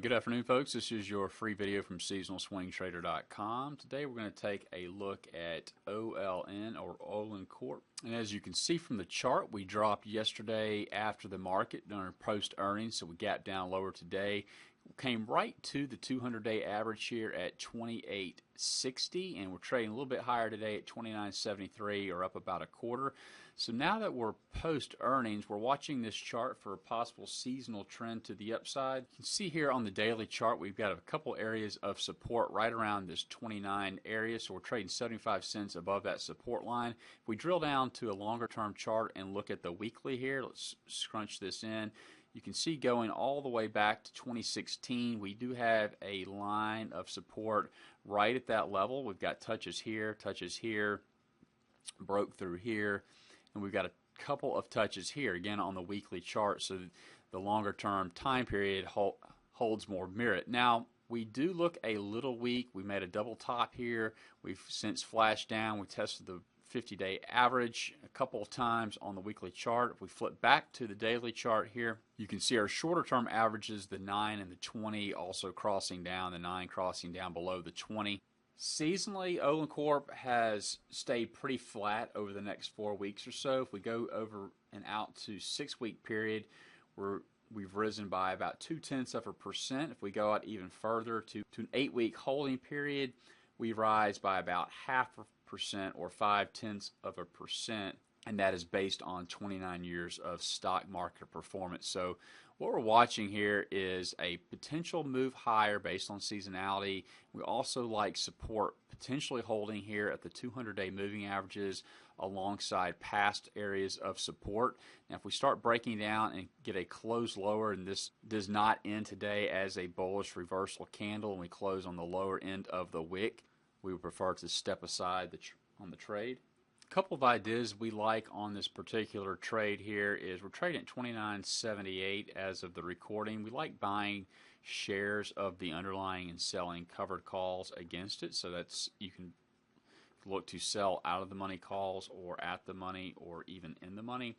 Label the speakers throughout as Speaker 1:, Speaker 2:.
Speaker 1: Good afternoon, folks. This is your free video from seasonalswingtrader.com. Today we're going to take a look at OLN or Olin Corp. And as you can see from the chart, we dropped yesterday after the market during post earnings, so we gapped down lower today. Came right to the 200-day average here at 28.60, and we're trading a little bit higher today at 29.73, or up about a quarter. So now that we're post earnings, we're watching this chart for a possible seasonal trend to the upside. You can see here on the daily chart we've got a couple areas of support right around this 29 area, so we're trading 75 cents above that support line. If we drill down to a longer term chart and look at the weekly here, let's scrunch this in. You can see going all the way back to 2016, we do have a line of support right at that level. We've got touches here, broke through here, and we've got a couple of touches here, again on the weekly chart, so the longer term time period holds more merit. Now, we do look a little weak. We made a double top here. We've since flashed down. We tested the 50-day average a couple of times on the weekly chart. If we flip back to the daily chart here, you can see our shorter term averages, the 9 and the 20, also crossing down, the 9 crossing down below the 20. Seasonally, Olin Corp has stayed pretty flat over the next 4 weeks or so. If we go over and out to 6-week period, we've risen by about 0.2%. If we go out even further to an 8-week holding period, we rise by about 0.5% or 0.6%, and that is based on 29 years of stock market performance. So what we're watching here is a potential move higher based on seasonality. We also like support potentially holding here at the 200-day moving averages alongside past areas of support. Now, if we start breaking down and get a close lower, and this does not end today as a bullish reversal candle, and we close on the lower end of the wick, we would prefer to step aside on the trade. A couple of ideas we like on this particular trade here is we're trading at 29.78 as of the recording. We like buying shares of the underlying and selling covered calls against it, so that's you can look to sell out of the money calls or at the money or even in the money.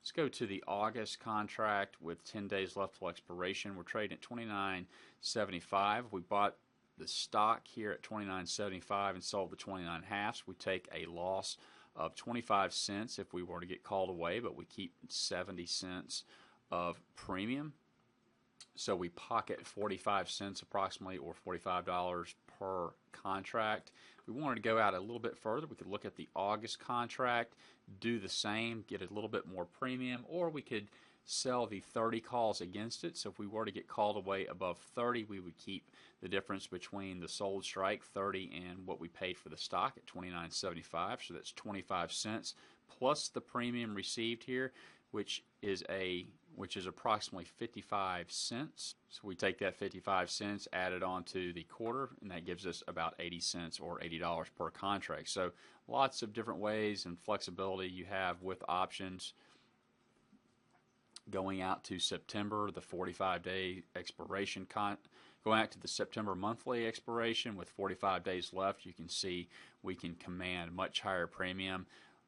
Speaker 1: Let's go to the August contract with 10 days left till expiration. We're trading at 29.75. We bought the stock here at 29.75 and sold the 29 halves. We take a loss of 25 cents if we were to get called away, but we keep 70 cents of premium. So we pocket 45 cents approximately, or $45 per contract. If we wanted to go out a little bit further, we could look at the August contract, do the same, get a little bit more premium, or we could sell the 30 calls against it. So if we were to get called away above 30, we would keep the difference between the sold strike 30 and what we paid for the stock at 29.75. So that's 25 cents plus the premium received here, which is approximately 55 cents. So we take that 55 cents, add it on to the quarter, and that gives us about 80 cents or $80 per contract. So lots of different ways and flexibility you have with options. Going out to September, the 45-day expiration, going out to the September monthly expiration with 45 days left, you can see we can command much higher premium.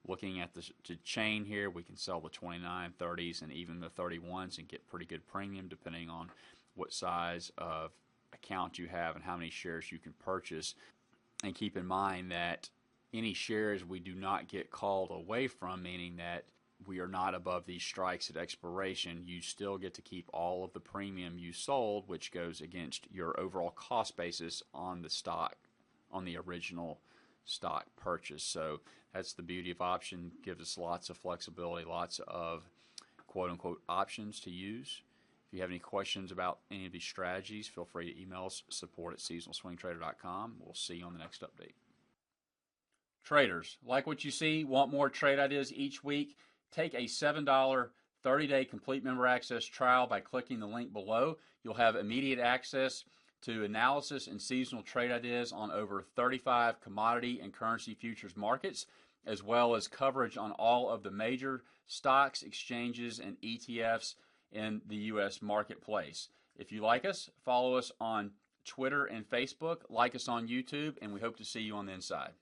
Speaker 1: Looking at the chain here, we can sell the 29, 30s, and even the 31s and get pretty good premium depending on what size of account you have and how many shares you can purchase. And keep in mind that any shares we do not get called away from, meaning that we are not above these strikes at expiration, you still get to keep all of the premium you sold, which goes against your overall cost basis on the stock, on the original stock purchase. So that's the beauty of option. Gives us lots of flexibility, lots of quote-unquote options to use. If you have any questions about any of these strategies, feel free to email us, support@seasonalswingtrader.com. We'll see you on the next update. Traders, like what you see, want more trade ideas each week? Take a $7 30-day complete member access trial by clicking the link below. You'll have immediate access to analysis and seasonal trade ideas on over 35 commodity and currency futures markets, as well as coverage on all of the major stocks, exchanges, and ETFs in the U.S. marketplace. If you like us, follow us on Twitter and Facebook, like us on YouTube, and we hope to see you on the inside.